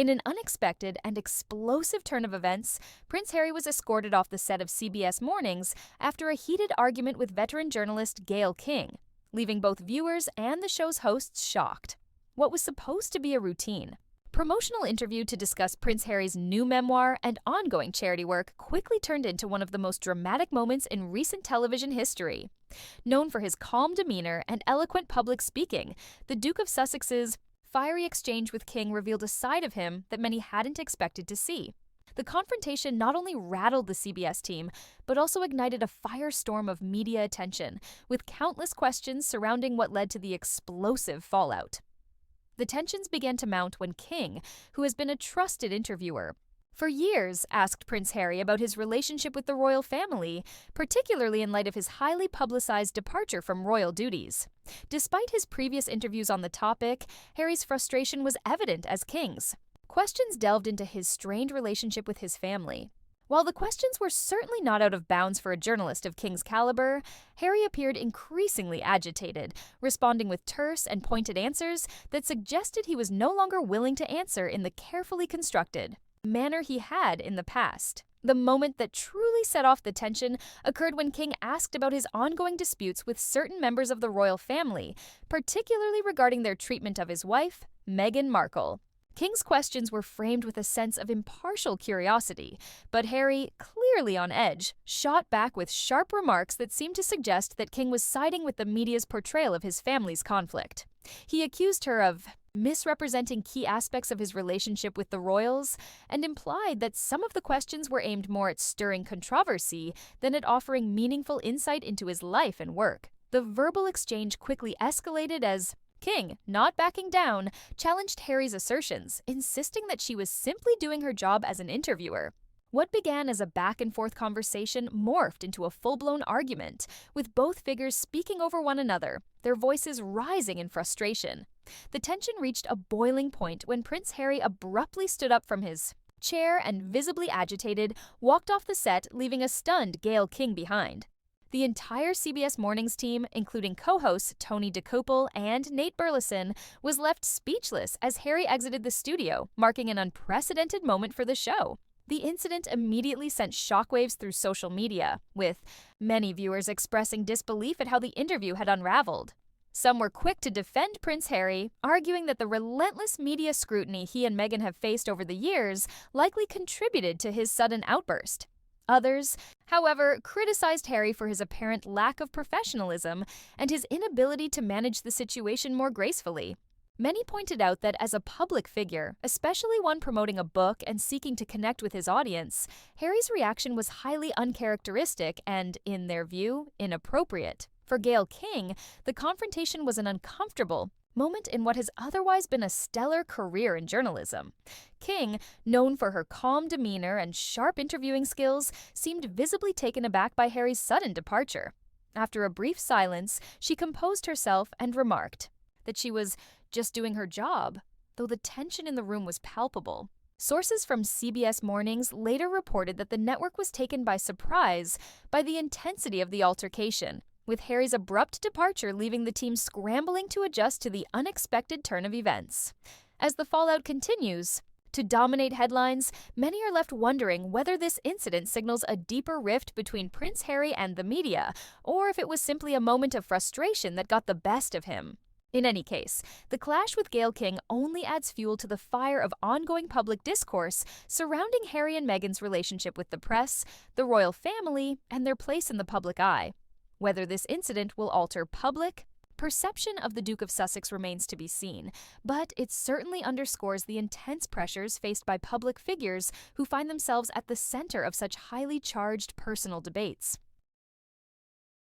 In an unexpected and explosive turn of events, Prince Harry was escorted off the set of CBS Mornings after a heated argument with veteran journalist Gayle King, leaving both viewers and the show's hosts shocked. What was supposed to be a routine promotional interview to discuss Prince Harry's new memoir and ongoing charity work quickly turned into one of the most dramatic moments in recent television history. Known for his calm demeanor and eloquent public speaking, the Duke of Sussex's fiery exchange with King revealed a side of him that many hadn't expected to see. The confrontation not only rattled the CBS team, but also ignited a firestorm of media attention, with countless questions surrounding what led to the explosive fallout. The tensions began to mount when King, who has been a trusted interviewer for years, asked Prince Harry about his relationship with the royal family, particularly in light of his highly publicized departure from royal duties. Despite his previous interviews on the topic, Harry's frustration was evident as King's. Questions delved into his strained relationship with his family. While the questions were certainly not out of bounds for a journalist of King's caliber, Harry appeared increasingly agitated, responding with terse and pointed answers that suggested he was no longer willing to answer in the carefully constructed manner he had in the past. The moment that truly set off the tension occurred when King asked about his ongoing disputes with certain members of the royal family, particularly regarding their treatment of his wife, Meghan Markle. King's questions were framed with a sense of impartial curiosity, but Harry, clearly on edge, shot back with sharp remarks that seemed to suggest that King was siding with the media's portrayal of his family's conflict. He accused her of misrepresenting key aspects of his relationship with the royals and implied that some of the questions were aimed more at stirring controversy than at offering meaningful insight into his life and work. The verbal exchange quickly escalated as King, not backing down, challenged Harry's assertions, insisting that she was simply doing her job as an interviewer. What began as a back-and-forth conversation morphed into a full-blown argument, with both figures speaking over one another, their voices rising in frustration. The tension reached a boiling point when Prince Harry abruptly stood up from his chair and, visibly agitated, walked off the set, leaving a stunned Gayle King behind. The entire CBS Mornings team, including co-hosts Tony DeCouple and Nate Burleson, was left speechless as Harry exited the studio, marking an unprecedented moment for the show. The incident immediately sent shockwaves through social media, with many viewers expressing disbelief at how the interview had unraveled. Some were quick to defend Prince Harry, arguing that the relentless media scrutiny he and Meghan have faced over the years likely contributed to his sudden outburst. Others, however, criticized Harry for his apparent lack of professionalism and his inability to manage the situation more gracefully. Many pointed out that as a public figure, especially one promoting a book and seeking to connect with his audience, Harry's reaction was highly uncharacteristic and, in their view, inappropriate. For Gayle King, the confrontation was an uncomfortable moment in what has otherwise been a stellar career in journalism. King, known for her calm demeanor and sharp interviewing skills, seemed visibly taken aback by Harry's sudden departure. After a brief silence, she composed herself and remarked that she was just doing her job, though the tension in the room was palpable. Sources from CBS Mornings later reported that the network was taken by surprise by the intensity of the altercation, with Harry's abrupt departure leaving the team scrambling to adjust to the unexpected turn of events. As the fallout continues to dominate headlines, many are left wondering whether this incident signals a deeper rift between Prince Harry and the media, or if it was simply a moment of frustration that got the best of him. In any case, the clash with Gayle King only adds fuel to the fire of ongoing public discourse surrounding Harry and Meghan's relationship with the press, the royal family, and their place in the public eye. Whether this incident will alter public perception of the Duke of Sussex remains to be seen, but it certainly underscores the intense pressures faced by public figures who find themselves at the center of such highly charged personal debates.